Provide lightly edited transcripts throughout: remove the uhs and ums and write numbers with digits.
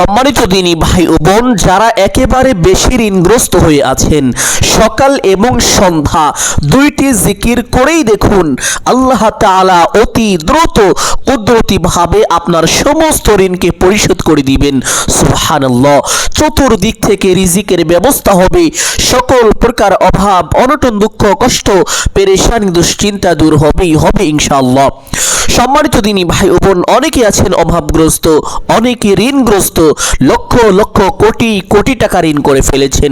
সম্মানিত দিনী ভাই ও বোন, যারা একেবারে বেশি ঋণগ্রস্ত হয়ে আছেন, সকাল এবং সন্ধ্যা দুইটি জিকির করেই দেখুন আল্লাহ তাআলা অতি দ্রুত কুদরতিভাবে আপনার সমস্ত ঋণকে পরিশোধ করে দিবেন। সুবহানাল্লাহ। চতুর্দিক থেকে রিজিকের ব্যবস্থা হবে, সকল প্রকার অভাব অনটন দুঃখ কষ্ট পেরেশানি দুশ্চিন্তা দূর হবেই হবে ইনশাআল্লাহ। সম্মানিত দিনী ভাই ও বোন, অনেকে আছেন অভাবগ্রস্ত, অনেকে ঋণগ্রস্ত, লক্ষ লক্ষ কোটি কোটি টাকা ঋণ করে ফেলেছেন।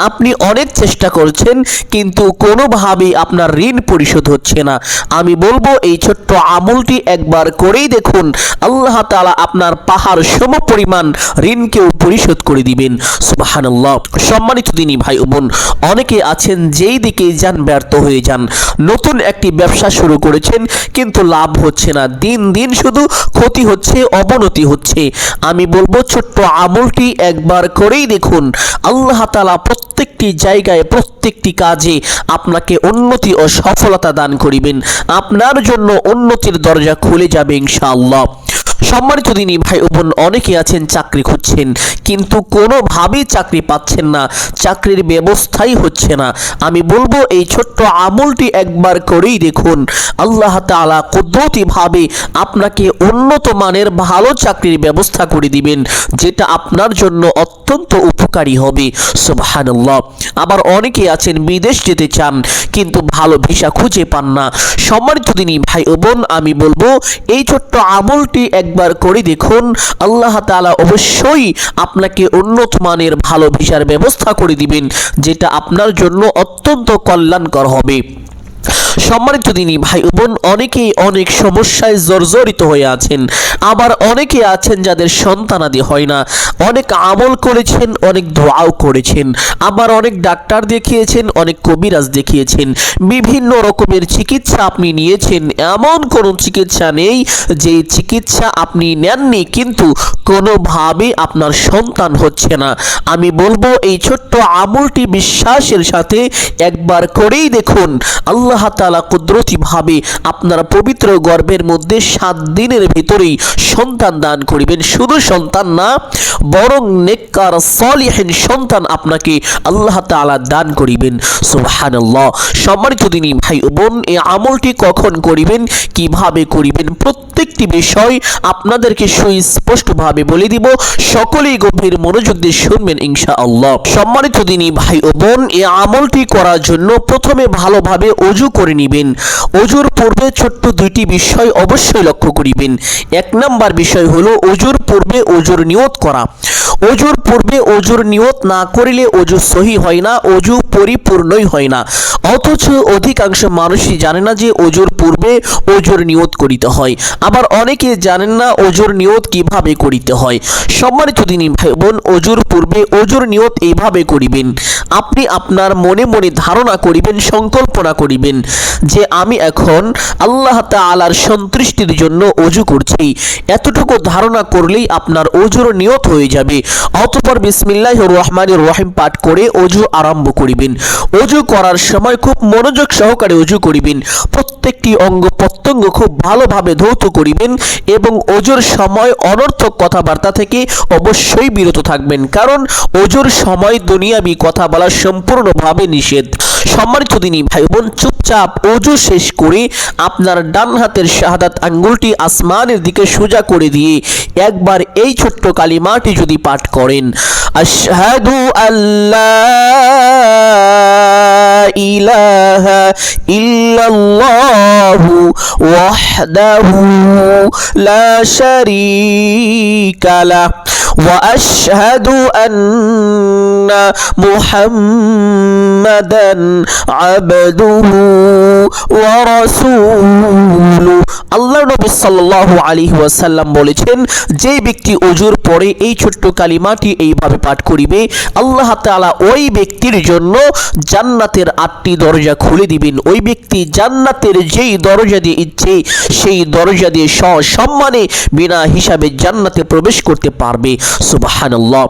আপনি অনেক চেষ্টা করছেন কিন্তু কোনোভাবেই আপনার ঋণ পরিশোধ হচ্ছে না। আমি বলবো এই ছোট্ট আমলটি একবার করেই দেখুন আল্লাহ তাআলা আপনার পাহাড় সম পরিমাণ ঋণকেও পরিশোধ করে দিবেন। সুবহানাল্লাহ। সম্মানিত দিনী ভাই ও বোন, অনেকে আছেন যেই দিকে যান ব্যর্থ হয়ে যান। নতুন একটি ব্যবসা শুরু করেছেন কিন্তু লাভ হচ্ছে না, দিন দিন শুধু ক্ষতি হচ্ছে, অবনতি হচ্ছে। আমি বলবো ছোট্ট আমলটি একবার করেই দেখুন আল্লাহ তাআলা প্রত্যেকটি জায়গায় প্রত্যেকটি কাজে আপনাকে উন্নতি ও সফলতা দান করিবেন। আপনার জন্য উন্নতির দরজা খুলে যাবে ইনশাআল্লাহ। সম্মানিত দিনী ভাই ও বোন, অনেকে আছেন চাকরি খুঁজছেন কিন্তু কোনোভাবেই চাকরি পাচ্ছেন না, চাকরির ব্যবস্থাই হচ্ছে না। আমি বলবো এই ছোট্ট আমলটি একবার করেই দেখুন আল্লাহ তাআলা কুদরতিভাবে আপনাকে উন্নত মানের ভালো চাকরির ব্যবস্থা করে দিবেন, যেটা আপনার জন্য অত্যন্ত উপকারী হবে। সুবহানাল্লাহ। আবার অনেকে আছেন বিদেশ যেতে চান কিন্তু ভালো ভিসা খুঁজে পান না। সম্মানিত দিনী ভাই ও বোন, আমি বলবো এই ছোট্ট আমলটি একবার করে দেখুন আল্লাহ তাআলা অবশ্যই আপনাকে উন্নত মানের ভালো ভিসার ব্যবস্থা করে দিবেন, যেটা আপনার জন্য অত্যন্ত কল্যাণকর হবে। সম্মানিত দিনী ভাই ও বোন, অনেকেই অনেক সমস্যায় জর্জরিত হয়ে আছেন। আবার অনেকে আছেন যাদের সন্তানাদি হয় না, অনেক আমল করেছেন, অনেক দোয়াও করেছেন, আবার অনেক ডাক্তার দেখিয়েছেন, অনেক কবিরাজ দেখিয়েছেন, বিভিন্ন রকমের চিকিৎসা আপনি নিয়েছেন। এমন কোনো চিকিৎসা নেই যে চিকিৎসা আপনি নেননি কিন্তু কোনোভাবে আপনার সন্তান হচ্ছে না। আমি বলবো এই ছোট্ট আমলটি বিশ্বাসের সাথে একবার করেই দেখুন আল্লাহ তাআলা কুদরতিভাবে আপনার পবিত্র গর্ভের মধ্যে 7 দিনের ভিতরেই সন্তান দান করিবেন। শুধু সন্তান না, বরং নেককার সালিহিন সন্তান আপনাকে আল্লাহ তাআলা দান করিবেন। সুবহানাল্লাহ। সম্মানিত দিনী ভাই ও বোন, এই আমলটি কখন করিবেন, কিভাবে করিবেন, প্রত্যেকটি বিষয় আপনাদেরকে সুস্পষ্টভাবে বলে দিব। সকলেই গভীর মনোযোগ দিয়ে শুনবেন ইনশাআল্লাহ। সম্মানিত দিনী ভাই ও বোন, এই আমলটি করার জন্য প্রথমে ভালোভাবে ওযু করে নেবেন। ওযুর পূর্বে ছোট্ট দুইটি বিষয় অবশ্যই লক্ষ্য করিবেন। 1 নাম্বার বিষয় হলো ওযুর পূর্বে ওযুর নিয়ত করা। ওযুর পূর্বে ওযুর নিয়ত না করিলে ওযু সহি হয় না, ওযু পরিপূর্ণই হয় না। অথচ অধিকাংশ মানুষই জানে না যে ওযুর পূর্বে ওযুর নিয়ত করিতে হয়। আবার অনেকে জানেন না ওযুর নিয়ত কিভাবে করিতে হয়। সম্মানিত দিনী ভাই বোন, ওযুর পূর্বে ওযুর নিয়ত এইভাবে করিবেন। আপনি আপনার মনে মনে ধারণা করিবেন, সংকল্পনা করিবেন যে আমি এখন আল্লাহ তাআলার সন্তুষ্টির জন্য ওযু করছি। এতটুকু ধারণা করলেই আপনার ওযুর নিয়ত হয়ে যাবে। অতঃপর বিসমিল্লাহির রহমানির রহিম পাঠ করে ওযু আরম্ভ করিবেন। ওযু করার সময় খুব মনোযোগ সহকারে ওযু করিবেন। প্রত্যেকটি অঙ্গ প্রত্যঙ্গ খুব ভালোভাবে ধৌত করিবেন এবং ওযুর সময় অনর্থক কথাবার্তা থেকে অবশ্যই বিরত থাকবেন, কারণ ওযুর সময় দুনিয়াবি কথা বলা সম্পূর্ণভাবে নিষেধ। সম্মানিত দিনী ভাই বোন, চুপচাপ ওযু শেষ করে আপনার ডান হাতের শাহাদাত আঙ্গুলটি আসমানের দিকে সোজা করে দিয়ে একবার এই ছোট্ট কালিমাটি যদি পাঠ করেন, আশহাদু আল্লা ইলাহা ইল্লাল্লাহু ওয়াহদাহু লা শারীকা লাহ ওয়া আশহাদু আন্না মুহাম্মাদান আবদুহু ওয়া রাসূলুহু। আল্লাহর নবী সাল্লাল্লাহু আলাইহি ওয়াসাল্লাম বলেছেন, যে ব্যক্তি ওযুর পরে এই ছোট্ট কালিমাটি এইভাবে পাঠ করিবে, আল্লাহ তাআলা ওই ব্যক্তির জন্য জান্নাতের 8টি দরজা খুলে দিবেন। ওই ব্যক্তি জান্নাতের যেই দরজা দিয়ে ইচ্ছে সেই দরজা দিয়ে সসম্মানে বিনা হিসাবে জান্নাতে প্রবেশ করতে পারবে। সুবহানাল্লাহ।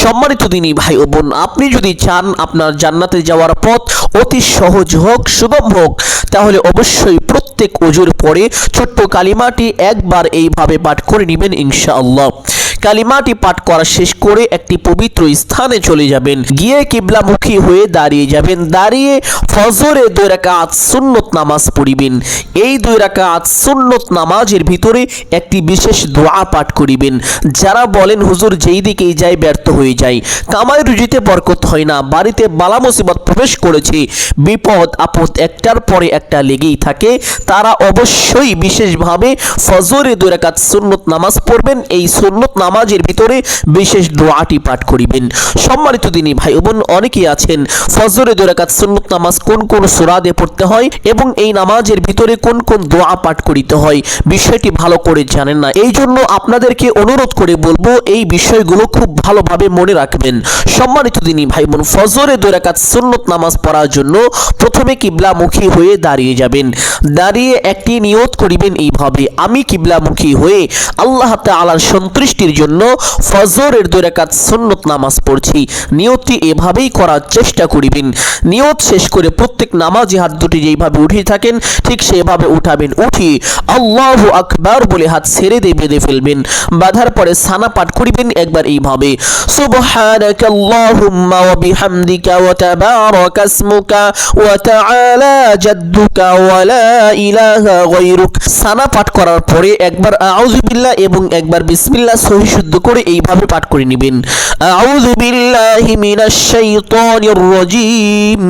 সম্মানিত দিনী ভাই ও বোন, আপনি যদি চান আপনার জান্নাতে যাওয়ার পথ অতি সহজ হোক, সুগম হোক, তাহলে অবশ্যই প্রত্যেক ওযুর পরে ছোট্ট কালিমাটি একবার এইভাবে পাঠ করে নেবেন ইনশাআল্লাহ। কালিমাটি পাঠ করা শেষ করে একটি পবিত্র স্থানে চলে যাবেন, গিয়ে কিবলামুখী হয়ে দাঁড়িয়ে যাবেন, দাঁড়িয়ে ফজরে 2 রাকাত সুন্নত নামাজ পড়িবেন। এই 2 রাকাত সুন্নত নামাজের ভিতরে একটি বিশেষ দোয়া পাঠ করিবেন। যারা বলেন হুজুর যেই দিকেই যায় ব্যর্থ হয়ে যায়, কামাই রুজিতে বরকত হয় না, বাড়িতে বালা মুসিবত প্রবেশ করেছে, বিপদ আপদ একটার পরে একটা লেগেই থাকে, তারা অবশ্যই বিশেষভাবে ফজরে 2 রাকাত সুন্নত নামাজ পড়বেন। এই সুন্নত নামাজের ভিতরে বিশেষ দোয়াটি পাঠ করিবেন। সম্মানিত দিনী ভাই বোন, অনেকেই আছেন ফজরে 2 রাকাত সুন্নত নামাজ কোন কোন সূরা দিয়ে পড়তে হয় এবং এই নামাজের ভিতরে কোন কোন দোয়া পাঠ করিতে হয় বিষয়টি ভালো করে জানেন না। এই জন্য আপনাদেরকে অনুরোধ করে বলবো এই বিষয়গুলো খুব ভালোভাবে মনে রাখবেন। সম্মানিত দিনী ভাই বোন, ফজরে 2 রাকাত সুন্নত নামাজ পড়ার জন্য প্রথমে কিবলামুখী হয়ে দাঁড়িয়ে যাবেন। দাঁড়িয়ে একটি নিয়ত করিবেন এইভাবে, আমি কিবলামুখী হয়ে আল্লাহ তাআলার সন্তুষ্টির জন্য ফজরের 2 রাকাত সুন্নত নামাজ পড়ছি। নিয়তটি এভাবেই করার চেষ্টা করিবেন। নিয়ত শেষ করে প্রত্যেক নামাজে হাত দুটি যেইভাবে উঠিয়ে থাকেন ঠিক সেভাবে উঠাবেন। উঠি আল্লাহু আকবার বলে হাত ছেড়ে দিয়ে বেঁধে ফেলবেন। বাঁধার পরে সানা পাঠ করিবেন একবার এইভাবে, সুবহানাকাল্লাহুম্মা ওয়া বিহামদিকা ওয়া তাবারাকা ইসমুকা ওয়া তাআলা জাদ্দুকা ওয়া লা ইলাহা গায়রুক। সানা পাঠ করার পরে একবার আউযু বিল্লাহ এবং একবার বিসমিল্লাহ সহি শুদ্ধ করে এইভাবে পাঠ করে নেবেন। আউযু বিল্লাহি মিনাশ শাইতানির রাজীম,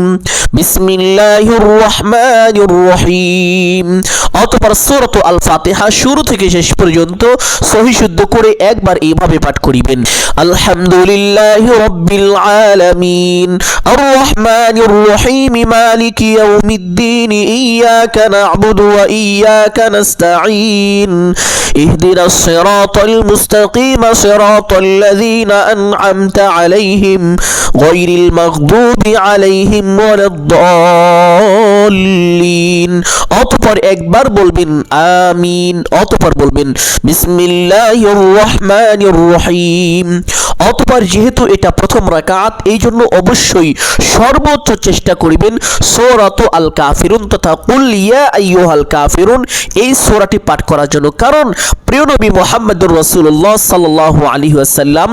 বিসমিল্লাহির রহমানির রহিম। অতঃপর সূরাত আল ফাতিহা শুরু থেকে শেষ পর্যন্ত সহি শুদ্ধ করে একবার এইভাবে পাঠ করিবেন। আলহামদুলিল্লাহি রাব্বিল আলামিন, আর রহমানির রহিম, মালিকি ইয়াউমিদ্দিন, ইয়াকা না'বুদু ওয়া ইয়াকা নাস্তাঈন, ইহদিনাস সিরাতাল মুস্তাকিম, সিরাতাল লাযীনা আন'আমতা আলাইহিম গায়রিল মাগদুবি আলাইহিম ওয়ালাদ-দাল্লিন। অতঃপর একবার বলবেন আমিন। অতঃপর বলবেন বিসমিল্লাহির রহমানির রহিম। অতঃপর যেহেতু এটা প্রথম রাকাত এই জন্য অবশ্যই সর্বোচ্চ চেষ্টা করিবেন সূরাত আল কাফিরুন তথা কুল ইয়া আইয়ুহাল কাফিরুন এই সূরাটি পাঠ করার জন্য। কারণ প্রিয় নবী মুহাম্মদুর রাসূলুল্লাহ সাল্লাল্লাহু আলাইহি ওয়াসাল্লাম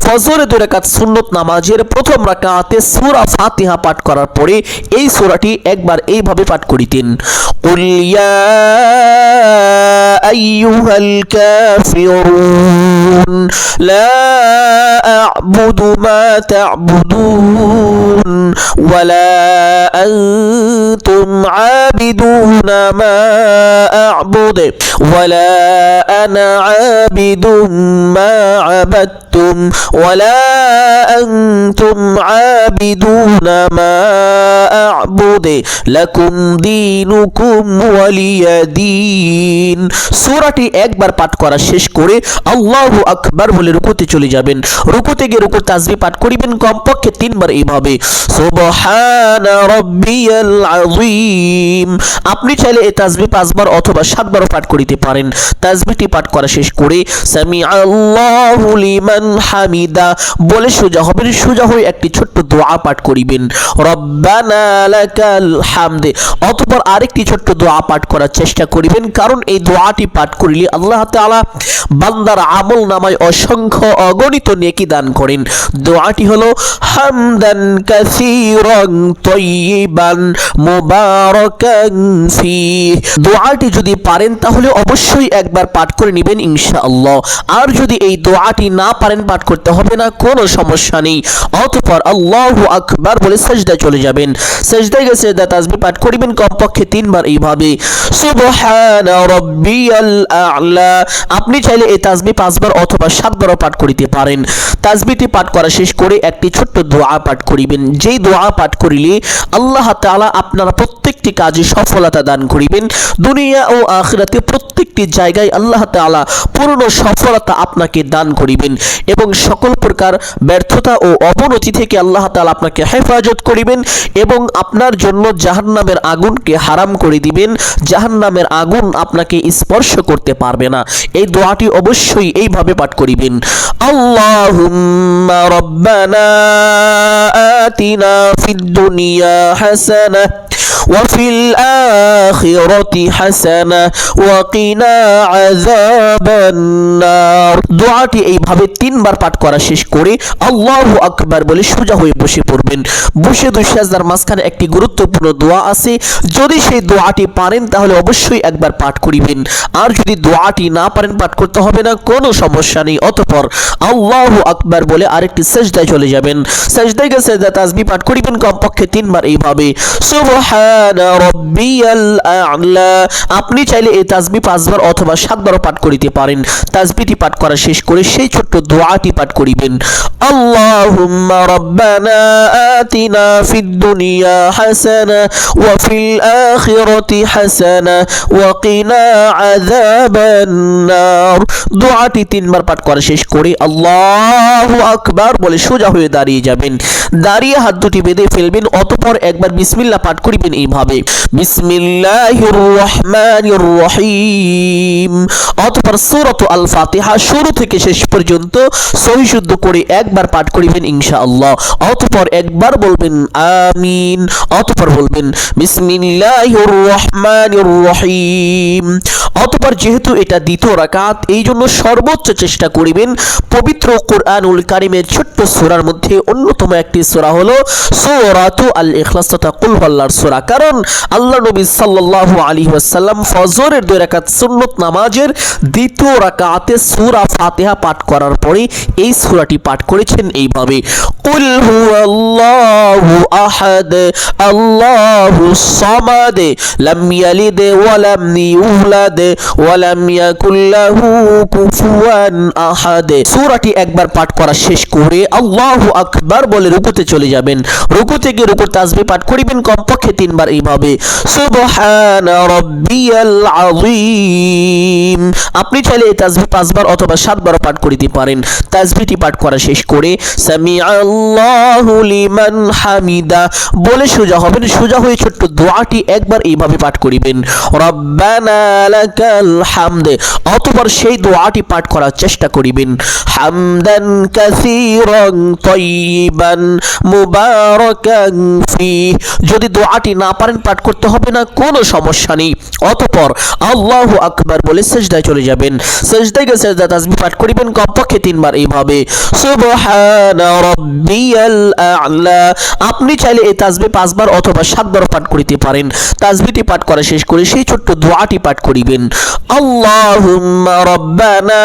ফজরে 2 রাকাত সুন্নত নামাজের প্রথম রাকাতে সূরা ফাতিহা পাঠ করার পরে এই সূরাটি একবার এইভাবে পাঠ করিতেন, কুল ইয়া আইয়ুহাল কাফিরুন লা আ'বুদু মা তা'বুদুন ওয়া লা আনতুম আবিদুনা মা আ'বুদু ওয়া লা আনা আবিদুম মা আবাদতুম ওয়া লা আনতুম আবিদুনা মা আ'বুদু লাকুম দীনুকুম ওয়ালিয়া দীন। সূরাটি একবার পাঠ করা শেষ করে আল্লাহু আকবার বলে রুকুতে চলে যাবেন। রুকুতে গিয়ে রুকুর তাসবিহ পাঠ করিবেন কমপক্ষে 3 বার এইভাবে, সুবহানা রাব্বিয়াল আযীম। আপনি চাইলে এই তাসবিহ 5 বার অথবা 7 বারও পাঠ করিতে পারেন। তাসবিহটি পাঠ করা শেষ করে সামি আল্লাহু লিমান হামিদা বলে সোজা হবেন। সোজা হয়ে একটি ছোট্ট দোয়া পাঠ করিবেন, রব্বানা লাকাল হামদ। অতঃপর আরেকটি ছোট্ট দোয়া পাঠ করার চেষ্টা করিবেন, কারণ এই দোয়াটি পাঠ করিলে আল্লাহ তাআলা বান্দার আমল নামায় অসংখ্য অগণিত নেকি দান করেন। দোয়াটি হলো হামদান কাসীরান তাইয়িবান মুবারাকান ফি। দোয়াটি যদি পারেন তাহলে অবশ্যই একবার পাঠ করে নেবেন ইনশাআল্লাহ। আর যদি এই দোয়াটি না পারেন পাঠ করতে হবে না, কোনো সমস্যা নেই। অতঃপর আল্লাহু আকবার বলে সিজদায় চলে যাবেন। সিজদায় গিয়ে সিজদা তাসবিহ পাঠ করিবেন কমপক্ষে 3 বার এইভাবে, সুবহানা রাব্বিয়াল আ'লা। আপনি চাইলে এই তাসবিহ 5 বার অথবা 7 বারও পাঠ করিতে পারেন। তাসবিহটি পাঠ করা শেষ করে একটি ছোট্ট দোয়া পাঠ করিবেন, যেই দোয়া পাঠ করিলে আল্লাহ তাআলা আপনার প্রত্যেকটি কাজে সফলতা দান করিবেন। দুনিয়া ও আখিরাতে প্রত্যেকটি জায়গায় আল্লাহ তাআলা পূর্ণ সফলতা আপনাকে দান করিবেন এবং সকল প্রকার ব্যর্থতা ও অবনতি থেকে আল্লাহ তাআলা আপনাকে হেফাজত করিবেন এবং আপনার জন্য জাহান্নামের আগুনকে হারাম করে দিবেন। জাহান্নামের আগুন আপনাকে স্পর্শ করতে পারবে না। এই দোয়াটি অবশ্যই এইভাবে পাঠ করিবেন, আল্লাহুম্মা রাব্বানা আতিনা ফিদ দুনিয়া হাসানাহ ওয়াফিল আখিরাতি হাসানা ওয়া কিনা আযাবান নার। দোয়াটি এইভাবে 3 বার পাঠ করা শেষ করে আল্লাহু আকবার বলে সোজা হয়ে বসে পড়বেন। বসে দুই সিজদার মাঝখানে একটি গুরুত্বপূর্ণ দোয়া আছে, যদি সেই দোয়াটি পারেন তাহলে অবশ্যই একবার পাঠ করিবেন, আর যদি দোয়াটি না পারেন পাঠ করতে হবে না, কোনো সমস্যা নেই। অতঃপর আল্লাহু আকবার বলে আরেকটি সিজদায় চলে যাবেন। সিজদায় গিয়ে সিজদা তাসবিহ পাঠ করিবেন কমপক্ষে 3 বার এইভাবে সুবহানা রাব্বিয়াল আ'লা। আপনি চাইলে এই তাসবিহ 5 বার অথবা 7 বারও পাঠ করিতে পারেন। তাসবিহটি পাঠ করা শেষ করে সেই ছোট্ট দোয়াটি পাঠ করিবেন। আল্লাহুম্মা রাব্বানা আতিনা ফিদ দুনিয়া হাসানা ওয়া ফিল আখিরাতি হাসানা ওয়া কিনা আযাবান নার। দোয়াটি 3 বার পাঠ করা শেষ করে আল্লাহু আকবার বলে সোজা হয়ে দাঁড়িয়ে যাবেন। দাঁড়িয়ে হাত দুটি বেঁধে ফেলবেন। অতঃপর একবার বিসমিল্লাহ পাঠ করিবেন এইভাবে বিসমিল্লাহির রহমানির রহিম। অতঃপর সূরাত আল ফাতিহা শুরু থেকে শেষ পর্যন্ত সহি শুদ্ধ করে একবার পাঠ করিবেন ইনশাআল্লাহ। অতঃপর একবার বলবেন আমিন। অতঃপর বলবেন বিসমিল্লাহির রহমানির রহিম। অতঃপর যেহেতু এটা দ্বিতীয় রাকাত, এই জন্য সর্বোচ্চ চেষ্টা করিবেন পবিত্র কোরআনুল কারীমের ছোট্ট সূরার মধ্যে অন্যতম একটি সূরা হলো সূরাতু আল ইখলাস তথা কুল হুয়াল্লাহর সূরা। কারণ আল্লাহ নবী সাল্লাল্লাহু আলাইহি ওয়াসাল্লাম ফজরের 2 রাকাত সুন্নত নামাজের দ্বিতীয় রাকাতে সূরা ফাতিহা পাঠ করার পরে এই সূরাটি পাঠ করেছেন এইভাবে কুল হুয়াল্লাহু আহাদ আল্লাহুস সামাদ লাম ইয়ালিদ ওয়া লাম ইউলাদ ওয়া লাম ইয়াকুল লাহু কুফুয়ান আহাদ। সূরাটি একবার পাঠ করা শেষ করে আল্লাহু আকবার বলে রুকুতে চলে যাবেন। রুকু থেকে রুকুর তাসবিহ পাঠ করিবেন কমপক্ষে 3 বার এইভাবে সুবহানা রাব্বিয়াল আযীম। আপনি চাইলে এই তাসবিহ 5 বার অথবা 7 বারও পাঠ করিতে পারেন। তাসবিহটি পাঠ করা শেষ করে সামিআল্লাহু লিমান হামিদা বলে সোজা হবেন। সোজা হয়ে ছোট্ট দোয়াটি একবার এইভাবে পাঠ করিবেন রব্বানা লাকাল হামদ। অতঃপর সেই দোয়াটি পাঠ করার চেষ্টা করিবেন হামদান কাসীরান তাইয়িবান মুবারাকান ফিহ। যদি দোয়াটি না পারেন পাঠ করতে হবে না, কোনো সমস্যা নেই। অতঃপর আল্লাহু আকবার বলে সিজদায় চলে যাবেন। সিজদায় গিয়ে সিজদা তাসবিহ পাঠ করিবেন কমপক্ষে 3 বার এইভাবে সুবহানা রাব্বিয়াল আ'লা। আপনি চাইলে এই তাসবিহ 5 বার অথবা 7 বার পাঠ করিতে পারেন। তাসবিহটি পাঠ করা শেষ করে সেই ছোট্ট দোয়াটি পাঠ করিবেন আল্লাহুম্মা রাব্বানা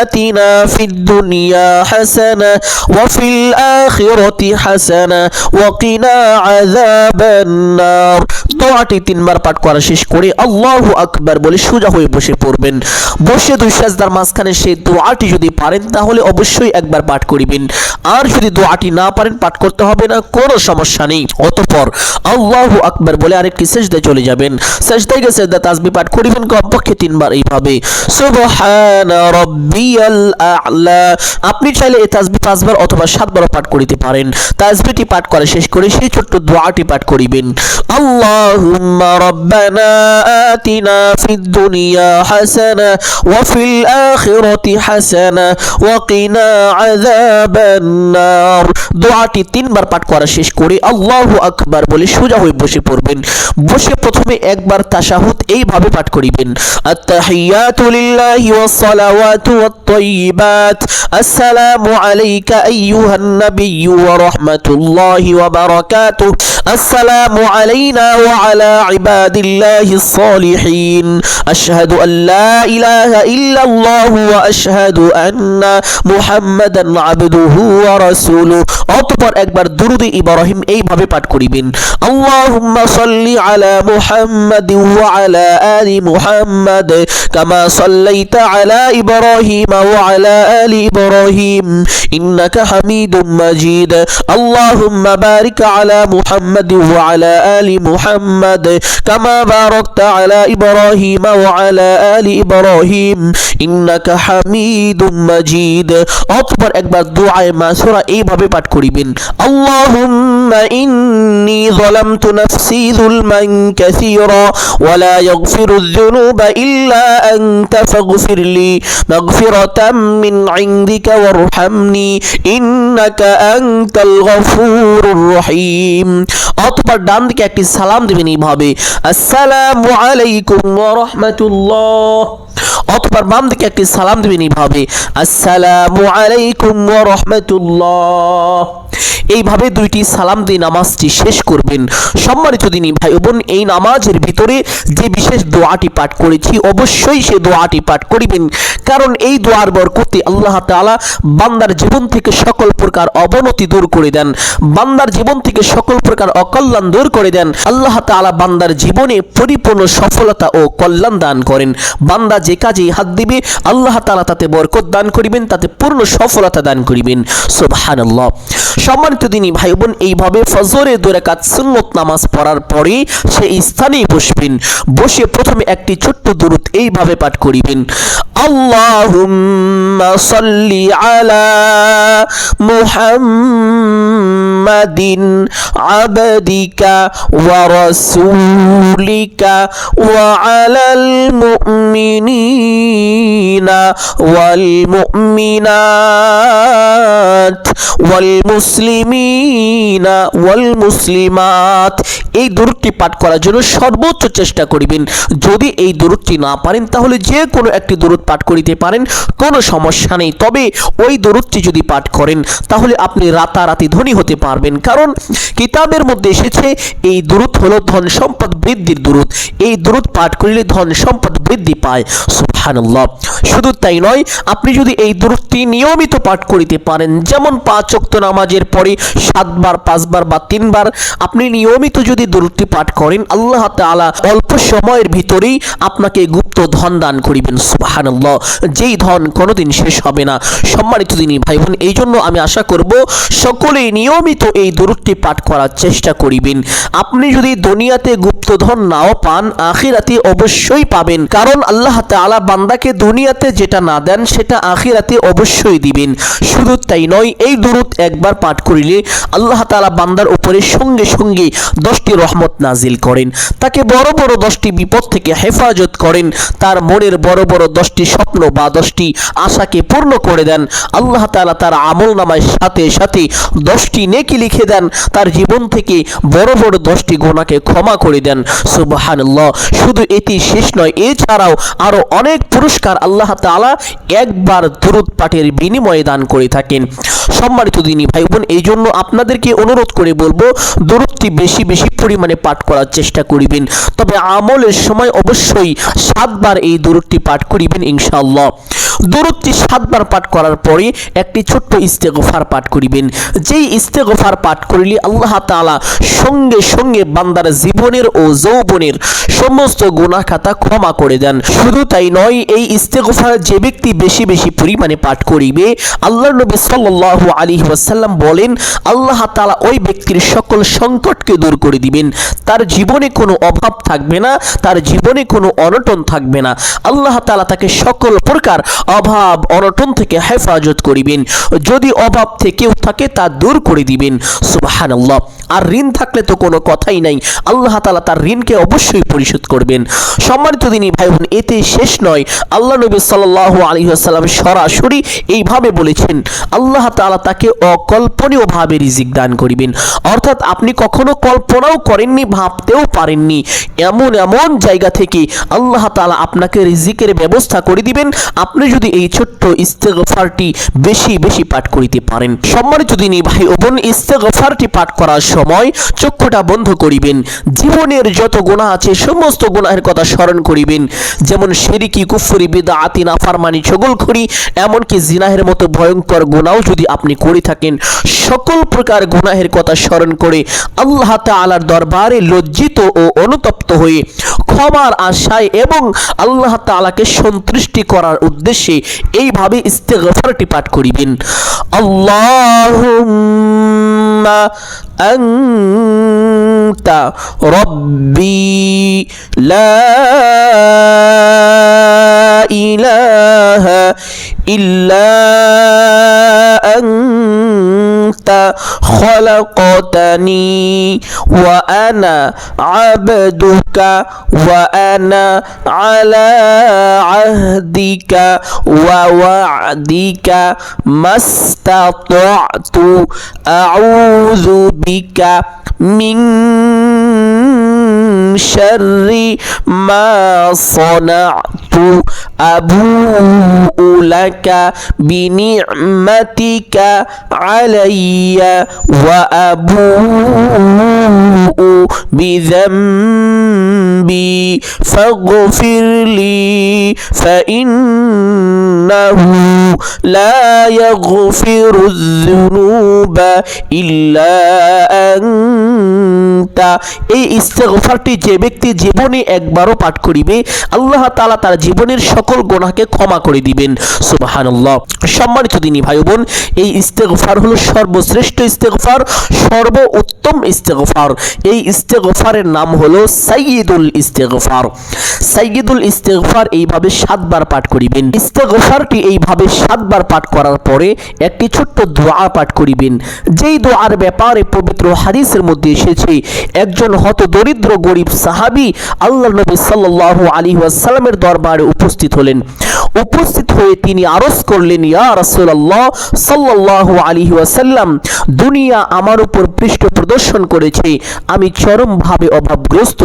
আতিনা ফিদ দুনিয়া হাসানা ওয়া ফিল আখিরাতি হাসানা ওয়া কিনা আযাবান নার। দোয়াটি 3 বার পাঠ করা শেষ করে আল্লাহু আকবার বলে সোজা হয়ে বসে পড়বেন। বসে দুই সিজদার মাঝখানে সেই দোয়াটি যদি পারেন তাহলে অবশ্যই একবার পাঠ করিবেন, আর যদি দোয়াটি না পারেন পাঠ করতে হবে না, কোনো সমস্যা নেই। অতঃপর আল্লাহু আকবার বলে আরেকটি সিজদায় চলে যাবেন। সিজদায় গিয়ে সিজদা তাসবিহ পাঠ করিবেন কমপক্ষে 3 বার এইভাবে সুবহানা রাব্বিয়াল আ'লা। আপনি চাইলে এই তাসবিহ 5 বার অথবা 7 বারও পাঠ করিতে পারেন। তাসবিহটি পাঠ করা শেষ করে সেই ছোট্ট দোয়াটি পাঠ করিবেন আল্লাহুম্মা রাব্বানা আতিনা ফিদ দুনিয়া হাসানা ওয়া ফিল আখিরাতি হাসানা ওয়া কিনা আযাবান নার। দোয়াটি 3 বার পাঠ করা শেষ করে আল্লাহু আকবার বলে সোজা হয়ে বসে পড়বেন। বসে প্রথমে একবার তাশাহুদ এইভাবে পাঠ করিবেন আত-তাহিয়াতু লিল্লাহি ওয়াস সালাওয়াতু ওয়াত তাইয়্যিবাত আসসালামু আলাইকা আইয়ুহান নাবিয়্যু ওয়া রাহমাতুল্লাহি ওয়া বারাকাতুহু আসসালামু আলাইনা ওয়া আলা ইবাদিল্লাহিস সালিহিন আশহাদু আল্লা ইলাহা ইল্লাল্লাহু ওয়া আশহাদু আন্না মুহাম্মাদান আবদুহু ওয়া রাসূলুহু। অতঃপর একবার দুরূদে ইব্রাহিম এইভাবে পাঠ করিবেন আল্লাহুম্মা সাল্লি আলা মুহাম্মাদ ওয়া আলা আলি মুহাম্মাদ কামা সাল্লাইতা আলা ইব্রাহিম ওয়া আলা আলি ইব্রাহিম ইন্নাকা হামিদুম মাজিদ আল্লাহুম্মা বারিক আলা মুহাম্মাদ ওয়া আলা আলি মুহাম্মাদ কামা বারাকতা আলা ইব্রাহিম ওয়া আলা আলি ইব্রাহিম ইন্নাকা হামিদুম মাজিদ। অতঃপর একবার দুআয়ে মাসুরা এইভাবে পাঠ করিবেন আল্লাহুম্মা ইন্নী যালামতু নাফসি যুলমান কাসীরা ওয়া লা ইয়াগফিরুয যুনুবা ইল্লা আনতা ফাগফিরলি মাগফিরাতাম মিন ইনদিকা ওয়ারহামনি ইন্নাকা আনতাল গফুরুর রহিম। অতঃপর ডান দিকে একটি সালাম দিবেন এইভাবে, আসসালামু আলাইকুম ওয়া রাহমাতুল্লাহ। অথবা বাম দিকে একটি সালাম দিবেন এইভাবে, আসসালামু আলাইকুম ওয়া রাহমাতুল্লাহ। এইভাবে দুইটি সালাম দিয়ে নামাজটি শেষ করবেন। সম্মানিত দিনী ভাই বোন, এই নামাজের ভিতরে যে বিশেষ দোয়াটি পাঠ করেছি অবশ্যই সে দোয়াটি পাঠ করিবেন, কারণ এই দোয়ার বরকতে আল্লাহ তাআলা বান্দার জীবন থেকে সকল প্রকার অবনতি দূর করে দেন, বান্দার জীবন থেকে সকল প্রকার অকল্যাণ দূর করে দেন। আল্লাহ তাআলা বান্দার জীবনে পরিপূর্ণ সফলতা ও কল্যাণ দান করেন। বান্দা যে কাজে হাত দিবে আল্লাহ তাআলা তাতে বরকত দান করিবেন, তাতে পূর্ণ সফলতা দান করিবেন। সুবহানাল্লাহ। সম্মানিত দিনী ভাই বোন, এইভাবে ফজরের 2 রাকাত সুন্নত নামাজ পড়ার পরে সেই স্থানেই বসবেন। বসে প্রথমে একটি ছোট্ট দুরূদ এইভাবে পাঠ করিবেন, আল্লাহুম্মা সাল্লি আলা মুহাম্মাদিন আবদিকা ওয়া রাসূলিকা ওয়া আলাল মুমিনিনা ওয়াল মুমিনাত ওয়াল মুসলিমিনা ওয়াল মুসলিমাত। এই দুরূদটি পাঠ করার জন্য সর্বোচ্চ চেষ্টা করিবেন। যদি এই দুরূদটি না পারেন তাহলে যে কোনো একটি দুরূদ পাঠ করিতে পারেন, কোনো সমস্যা নেই। তবে ওই দুরূদটি যদি পাঠ করেন তাহলে আপনি রাতারাতি ধনী হতে পারবেন, কারণ কিতাবের মধ্যে এসেছে এই দুরূদ হলো ধন সম্পদ বৃদ্ধির দুরূদ। এই দুরূদ পাঠ করিলে ধন সম্পদ বৃদ্ধি পায়। সুবহানাল্লাহ। শুধু তাই নয়, আপনি যদি এই দুরূদটি নিয়মিত পাঠ করিতে পারেন, যেমন 5 ওয়াক্ত নামাজের পরে 7 বার, 5 বার বা 3 বার আপনি নিয়মিত যদি দুরূদটি পাঠ করেন, আল্লাহ তাআলা অল্প সময়ের ভিতরেই আপনাকে গুপ্ত ধন দান করিবেন। সুবহানাল্লাহ। যেই ধন কোনোদিন শেষ হবে না। সম্মানিত দিনী ভাই বোন, এই জন্য আমি আশা করব সকলেই নিয়মিত এই দুরূদটি পাঠ করার চেষ্টা করিবেন। আপনি যদি দুনিয়াতে গুপ্ত ধন নাও পান, আখিরাতে অবশ্যই পাবেন, কারণ আল্লাহ তাআলা বান্দাকে দুনিয়াতে যেটা না দেন সেটা আখিরাতে অবশ্যই দিবেন। শুধু তাই নয়, এই দুরূদ একবার পাঠ করিলে আল্লাহ তাআলা বান্দার উপরে সঙ্গে সঙ্গে 10টি রহমত নাজিল করেন, তাকে বড় বড় 10টি বিপদ থেকে হেফাজত করেন, তার মনের বড় বড় 10টি স্বপ্ন বা 10টি আশাকে পূর্ণ করে দেন। আল্লাহ তাআলা তার আমলনামায় সাথে সাথে 10টি নেকি লিখে দেন, তার জীবন থেকে বড় বড় 10টি গুনাহকে ক্ষমা করে দেন। সুবহানাল্লাহ। শুধু এটি শেষ নয়, এছাড়াও আরো অনেক পুরস্কার আল্লাহ তাআলা একবার দুরূদ পাঠের বিনিময়ে দান করে থাকেন। সম্মানিত দিনী ভাই বোন, এই জন্য আপনাদেরকে অনুরোধ করে বলবো দুরূদটি বেশি বেশি পরিমাণে পাঠ করার চেষ্টা করিবেন। তবে আমলের সময় অবশ্যই 7 বার এই দুরূদটি পাঠ করিবেন ইনশাআল্লাহ। দুরূদটি 7 বার পাঠ করার পরে একটি ছোট্ট ইস্তেগফার পাঠ করিবেন। যেই ইস্তেগফার পাঠ করিলে আল্লাহ তাআলা সঙ্গে সঙ্গে বান্দার জীবনের ও যৌবনের সমস্ত গুনাহ খাতা ক্ষমা করে দেন। শুধু তাই নয়, এই ইস্তেগফার যে ব্যক্তি বেশি বেশি পরিমাণে পাঠ করিবে, আল্লাহর নবী সাল্লাল্লাহু আলাইহি ওয়াসাল্লাম বলেন আল্লাহ তাআলা ওই ব্যক্তির সকল সংকটকে দূর করে দিবেন। তার জীবনে কোনো অভাব থাকবে না, তার জীবনে কোনো অনটন থাকবে না। আল্লাহ তাআলা তাকে সকল প্রকার অভাব অনটন থেকে হেফাজত করিবেন। যদি অভাব থেকেও থাকে তা দূর করে দিবেন। সুবহানাল্লাহ। আর ঋণ থাকলে তো কোনো কথাই নাই, আল্লাহ তাআলা তার ঋণকে অবশ্যই পরিশোধ করবেন। সম্মানিত দিনী ভাই বোন, এতে শেষ নয়, আল্লাহ নবী সাল্লাল্লাহু আলাইহি ওয়াসাল্লাম সরাসরি এইভাবে বলেছেন আল্লাহ তাআলা তাকে অকল্পনীয়ভাবে রিজিক দান করিবেন। অর্থাৎ আপনি কখনো কল্পনাও করেননি, ভাবতেও পারেননি, এমন এমন জায়গা থেকে আল্লাহ তাআলা আপনাকে রিজিকের ব্যবস্থা করে দিবেন, আপনি যদি এই ছোট্ট ইস্তেগফারটি বেশি বেশি পাঠ করিতে পারেন। সম্মানিত দিনী ভাই ও বোন, ইস্তেগফারটি পাঠ করার সময় চক্ষুটা বন্ধ করিবেন। জীবনের যত গুনাহ আছে সমস্ত গুনাহের কথা স্মরণ করিবেন, যেমন শিরকি, কুফরি, বিদআতি, নাফরমানি, চগলখড়ি, এমনকি জিনাহের মতো ভয়ঙ্কর গুনাহ যদি আপনি করে থাকেন, সকল প্রকার গুনাহের কথা স্মরণ করে আল্লাহ তাআলার দরবারে লজ্জিত ও অনুতপ্ত হয়ে ক্ষমার আশায় এবং আল্লাহ তাআলাকে সন্তুষ্টি করার উদ্দেশ্যে এইভাবে ইস্তেগফারটি পাঠ করিবেন। আল্লাহুম্মা আনতা রব্বি লা ইলাহা ইল্লা আনতা খলাকতানি ওয়া আনা আবদুকা ওয়া আনা আলা আহদিকা ওয়া ওয়া'দিকা মাস্তাতা'তু আউযু বিকা মিন شر ما صنعت أبوء لك بنعمتك علي وأبوء بذنبي فاغفر لي فإنه لا يغفر الذنوب إلا أنت। এই ইস্তেগফারটি যে ব্যক্তি জীবনে একবারও পাঠ করিবে আল্লাহ তাআলা তার জীবনের সকল গুনাহকে ক্ষমা করে দিবেন। সুবহানাল্লাহ। সম্মানিত দিনী ভাই বোন, এই ইস্তেগফার হলো সর্বশ্রেষ্ঠ ইস্তেগফার, সর্বোত্তম ইস্তেগফার। এই ইস্তেগফারের নাম হলো সাইয়্যিদুল ইস্তেগফার। সাইয়্যিদুল ইস্তেগফার এইভাবে 7 বার পাঠ করিবেন। ইস্তেগফারটি এইভাবে 7 বার পাঠ করার পরে একটি ছোট্ট দোয়া পাঠ করিবেন, যেই দোয়ার ব্যাপারে পবিত্র হাদিসের মধ্যে এসেছে একজন হতদরিদ্র গরিব সাহাবী আল্লাহর নবী সাল্লাল্লাহু আলাইহি ওয়াসাল্লামের দরবারে উপস্থিত হলেন। উপস্থিত হয়ে তিনি আরজ করলেন, ইয়া রাসূলুল্লাহ সাল্লাল্লাহু আলাইহি ওয়াসাল্লাম, দুনিয়া আমার উপর পৃষ্ঠ প্রদর্শন করেছে, আমি চরমভাবে অভাবগ্রস্ত।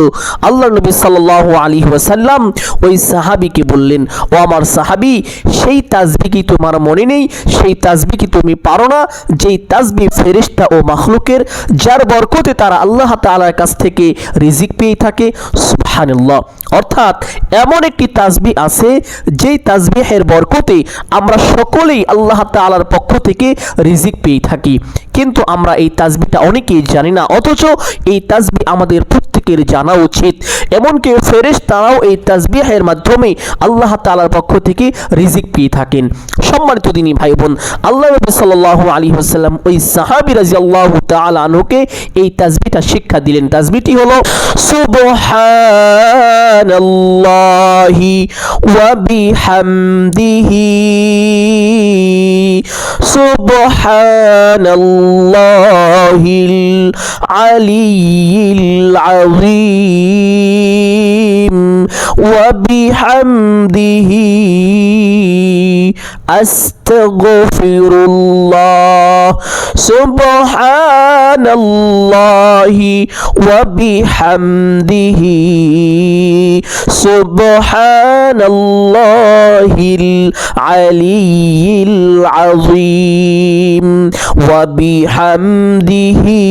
আল্লাহর নবী সাল্লাল্লাহু আলাইহি ওয়াসাল্লাম ওই সাহাবীকে বললেন, ও আমার সাহাবী, সেই তাসবিহ কি তোমার মনে নেই? সেই তাসবিহ কি তুমি পারো না? যেই তাসবিহ ফেরেশতা ও মাখলুকের, যার বরকতে তারা আল্লাহ তাআলার কাছ থেকে রিজিক পেয়ে থাকে। সুবহানাল্লাহ। অর্থাৎ এমন একটি তাসবিহ আছে যেই তাসবিহের বরকতে আমরা সকলেই আল্লাহ তাআলার পক্ষ থেকে রিজিক পেয়ে থাকি, কিন্তু আমরা এই তাসবিহটা অনেকেই জানি না, অথচ এই তাসবিহ আমাদের প্রত্যেকের জানা উচিত। এমনকি ফেরেশতারাও এই তাসবিহের মাধ্যমে আল্লাহ তাআলার পক্ষ থেকে রিজিক পেয়ে থাকেন। সম্মানিত দিনী ভাই বোন, আল্লাহর নবী সাল্লাল্লাহু আলাইহি ওয়াসাল্লাম ওই সাহাবী রাদিয়াল্লাহু তাআলা আনহুকে এই তাসবিহটা শিক্ষা দিলেন। তাসবিহটি হলো সুবহানাল্লাহি ওয়া বিহামদিহি সুবহানাল্লাহিল আলিয়্যিল আযীম ওয়া বিহামদিহি আস্তাগফিরুল্লাহ সুবহানাল্লাহি ওয়া বিহামদিহি সুবহানাল্লাহিল আলিয়্যিল আযীম ওয়া বিহামদিহি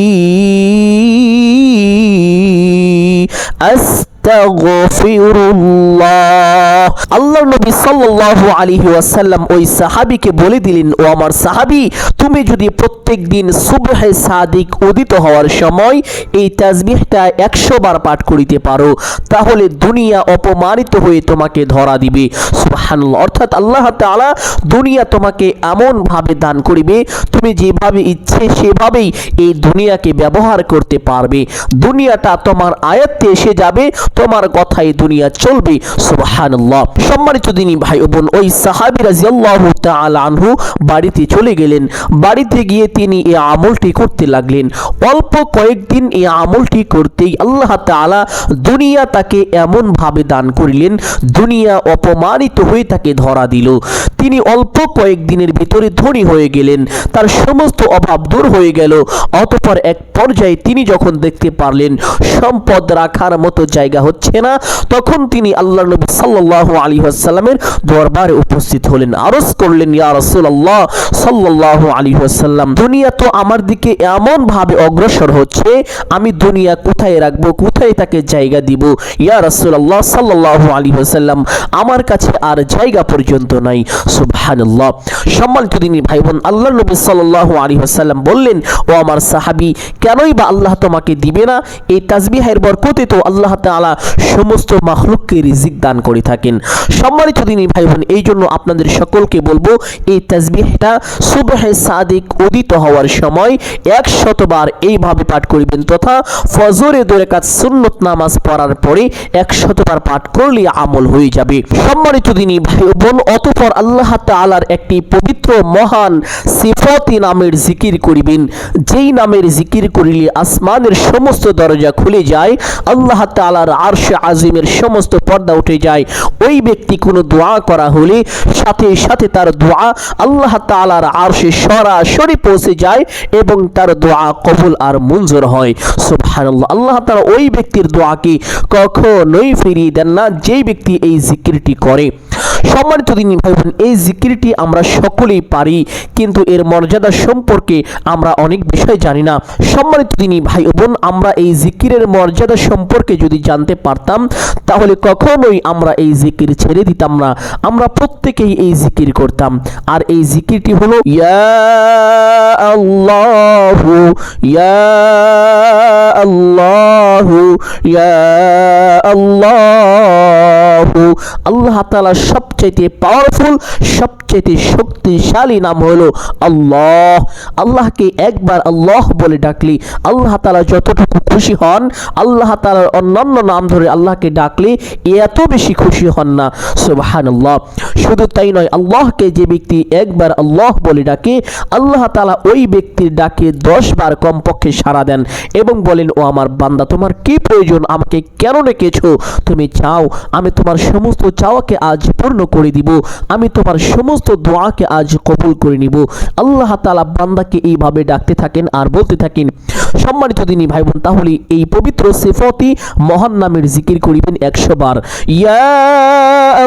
আস্তাগফিরুল্লাহ। আল্লাহর নবী সাল্লাল্লাহু আলাইহি ওয়াসাল্লাম ওই সাহাবীকে বলে দিলেন, ও আমার সাহাবী, তুমি যদি প্রত্যেক দিন সুবহে সাদিক উদিত হওয়ার সময় এই তাসবিহটা 100 বার পাঠ করিতে পারো, তাহলে দুনিয়া অপমানিত হয়ে তোমাকে ধরা দিবে। সুবহানাল্লাহ। অর্থাৎ আল্লাহ তাআলা দুনিয়া তোমাকে এমন ভাবে দান করিবে, তুমি যেভাবে ইচ্ছে সেভাবেই এই দুনিয়াকে ব্যবহার করতে পারবে। দুনিয়াটা তোমার আয়ত্তে এসে যাবে, তোমার কথাই দুনিয়া চলবে। সুবহানাল্লাহ। সম্মানিত দিনী ভাই ও বোন, ওই সাহাবী রাদিয়াল্লাহু তাআলা আনহু বাড়িতে চলে গেলেন। বাড়িতে গিয়ে তিনি এই আমলটি করতে লাগলেন। অল্প কয়েকদিন এই আমলটি করতেই আল্লাহ তাআলা দুনিয়া তাকে এমন ভাবে দান করিলেন, দুনিয়া অপমানিত হয়ে তাকে ধরা দিল। তিনি অল্প কয়েকদিনের ভিতরে ধনী হয়ে গেলেন, তার সমস্ত অভাব দূর হয়ে গেল। অতঃপর এক পর্যায়ে তিনি যখন দেখতে পারলেন সম্পদ রাখার মতো জায়গা হচ্ছে না, তখন তিনি আল্লাহর নবী সাল্লাল্লাহু আলাইহি ওয়াসাল্লামের দরবারে উপস্থিত হলেন। আরজ করলেন, ইয়া রাসূলুল্লাহ সাল্লাল্লাহু আলাইহি ওয়াসাল্লাম, দুনিয়া তো আমার দিকে এমন ভাবে অগ্রসর হচ্ছে, আমি দুনিয়া কোথায় রাখবো, কোথায় তাকে জায়গা দিব? ইয়া রাসূলুল্লাহ সাল্লাল্লাহু আলাইহি ওয়াসাল্লাম, আমার কাছে আর জায়গা পর্যন্ত নাই। সুবহানাল্লাহ। সম্মানিত দিনী ভাই বোন, আল্লাহর নবী সাল্লাল্লাহু আলাইহি ওয়াসাল্লাম বললেন, ও আমার সাহাবী, কেনই বা আল্লাহ তোমাকে দিবে না? এই তাসবিহের বরকতে তো আল্লাহ তাআলা সমস্ত মাখলুককে রিজিক দান করে থাকেন। সম্মানিত দিনী ভাই বোন, এই জন্য আপনাদের সকলকে বলবো, এই তাসবিহটা সুবহে সাদিক উদিত হওয়ার সময় 100 বার এইভাবে পাঠ করিবেন, তথা ফজরে 2 রাকাত সুন্নত নামাজ পড়ার পরে 100 বার পাঠ করলে আমল হয়ে যাবে। সম্মানিত দিনী ভাই বোন, অতঃপর আল্লাহ আল্লাহ তাআলার একটি পবিত্র মহান সিফাতি নামের জিকির করিবেন, যেই নামের জিকির করিলে আসমানের সমস্ত দরজা খুলে যায়, আল্লাহ তাআলার আরশে আজিমের সমস্ত পর্দা উঠে যায়। ওই ব্যক্তি কোনো দোয়া করা হলে সাথে সাথে তার দোয়া আল্লাহ তাআলার আরশে সরাসরি পৌঁছে যায় এবং তার দোয়া কবুল আর মঞ্জুর হয়। সুবহানাল্লাহ। আল্লাহ তাআলা ওই ব্যক্তির দোয়াকে কখনোই ফিরিয়ে দেন না যেই ব্যক্তি এই জিকিরটি করে। সম্মানিত দিনী ভাই বোন, এই জিকিরটি আমরা সকলেই পারি, কিন্তু এর মর্যাদা সম্পর্কে আমরা অনেক বিষয় জানি না। সম্মানিত দিনী ভাই বোন, আমরা এই জিকিরের মর্যাদা সম্পর্কে যদি জানতে পারতাম তাহলে কখনোই আমরা এই জিকির ছেড়ে দিতাম না। আমরা প্রত্যেকেই এই জিকির করতাম। আর এই জিকিরটি হলো ইয়া আল্লাহু ইয়া আল্লাহু ইয়া আল্লাহু। আল্লাহ তাআলা সবচেয়ে পাওয়ারফুল, সবচেয়ে শক্তিশালী নাম হলো আল্লাহ। আল্লাহকে একবার আল্লাহ বলে ডাকলে আল্লাহ তাআলা যতটুকু খুশি হন, আল্লাহ তাআলার অন্যান্য নাম ধরে আল্লাহকে ডাকলে এত বেশি খুশি হন না। সুবহানাল্লাহ। শুধু তাই নয়, আল্লাহকে যে ব্যক্তি একবার আল্লাহ বলে ডাকে, আল্লাহ তাআলা ওই ব্যক্তির ডাকে 10 বার কমপক্ষে সাড়া দেন এবং বলেন, ও আমার বান্দা, তোমার কি প্রয়োজন, আমাকে কেন ডেকেছো? তুমি চাও, আমি তোমার সমস্ত চাওয়াকে আজ পূর্ণ করে দিব, আমি তোমার সমস্ত দোয়াকে আজ কবুল করে নিব। আল্লাহ তাআলা বান্দাকে এইভাবে ডাকতে থাকেন আর বলতে থাকেন। সম্মানিত দিনী ভাই বোন, তাহলে এই পবিত্র সিফাতি মহান নামের জিকির করিবেন 100 বার। ইয়া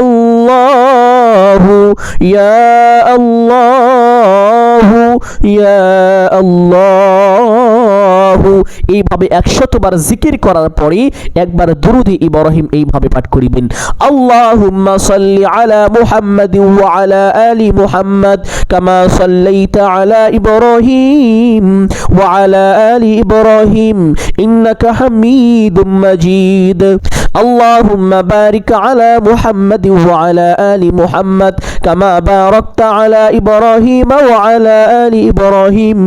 আল্লাহু ইয়া আল্লাহু ইয়া আল্লাহু। এইভাবে 100 বার জিকির করার পরে একবার দুরূদে ইব্রাহিম এইভাবে পাঠ করিবেন। আল্লাহুম্মা সাল্লি আলা মুহাম্মাদ ওয়া আলা আলি মুহাম্মাদ কামা সাল্লাইতা আলা ইব্রাহিম ওয়া আলা আলি ইব্রাহিম ইন্নাকা হামিদুম মাজিদ। আল্লাহুম্মা বারিক আলা মুহাম্মাদ ওয়া আলা আলি মুহাম্মাদ কামা বারাকতা আলা ইব্রাহিম ওয়া আলা আলি ইব্রাহিম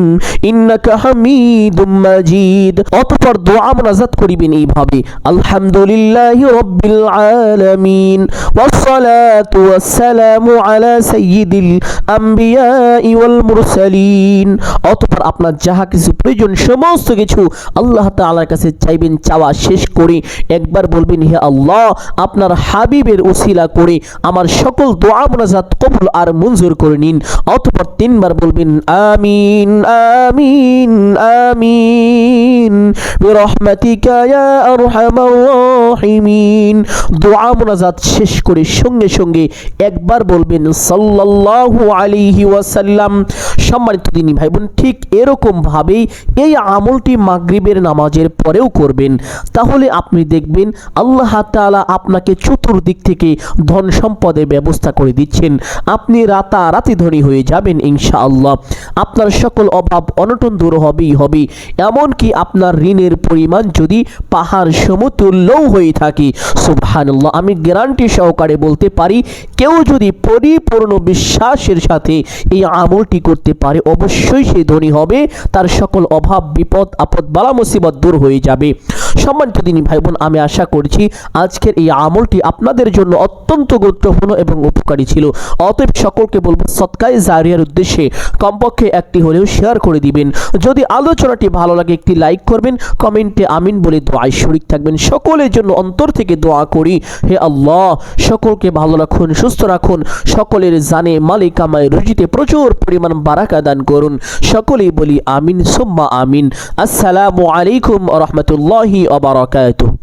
ইন্নাকা হামিদুম মাজিদ। অতঃপর দোয়া মুনাজাত করিবেন এইভাবে। আলহামদুলিল্লাহি রাব্বিল আলামিন ওয়াস সালাতু ওয়াস সালামু আলা সাইয়্যিদিল আম্বিয়া ওয়াল মুরসালিন। অতঃপর আপনার যাহা কিছু প্রয়োজন সমস্ত কিছু আল্লাহ তাআলার কাছে চাইবেন। চাওয়া শেষ করে একবার বলবেন, হে আল্লাহ, আপনার হাবিবের উসিলা করে আমার সকল দোয়া মুনাজাত কবুল আর মঞ্জুর করে নিন। অতঃপর 3 বার বলবেন, আমিন আমিন আমিন বিরহমাতিকা ইয়া আরহামার রাহিমিন। দোয়া মুনাজাত শেষ করে সঙ্গে সঙ্গে একবার বলবেন সাল্লাল্লাহু আলাইহি ওয়াসাল্লাম। সম্মানিত দিনী ভাই বোন, ঠিক এরকম ভাবেই এই আমলটি মাগরিবের নামাজের পরেও করবেন। তাহলে আপনি দেখবেন আল্লাহ তাআলা আপনাকে চতুর্দিক থেকে ধন সম্পদের ব্যবস্থা করে দিচ্ছেন। আপনি রাতারাতি ধনী হয়ে যাবেন ইনশাআল্লাহ। আপনার সকল অভাব অনটন দূর হবেই হবে। এমনকি আপনার ঋণের পরিমাণ যদি পাহাড় সমতুল্যও হয়ে থাকে, সুবহানাল্লাহ, আমি গ্যারান্টি সহকারে বলতে পারি, কেউ যদি পরিপূর্ণ বিশ্বাসের সাথে এই আমলটি করতে পারে অবশ্যই সে ধনী হবে। তার সকল অভাব বিপদ আপদ বালা মুসিবত দূর হয়ে যাবে। সম্মানিত দিনী ভাই বোন, আমি আশা করছি আজকের এই আমলটি আপনাদের জন্য অত্যন্ত গুরুত্বপূর্ণ এবং উপকারী ছিল। অতএব সকলকে বলবো সদকায়ে জারিয়ার উদ্দেশ্যে কমপক্ষে একটি হলেও শেয়ার করে দিবেন। যদি আলোচনাটি ভালো লাগে একটি লাইক করবেন, কমেন্টে আমিন বলে দোয়ায় শরীক থাকবেন। সকলের জন্য অন্তর থেকে দোয়া করি, হে আল্লাহ, সকলকে ভালো রাখুন, সুস্থ রাখুন, সকলের জানে মালে কামায় রুজিতে প্রচুর পরিমাণ বারাকা দান করুন। সকলেই বলি আমিন সুম্মা আমিন। আসসালামু আলাইকুম ওয়া রাহমাতুল্লাহি ওয়া বারাকাতুহু।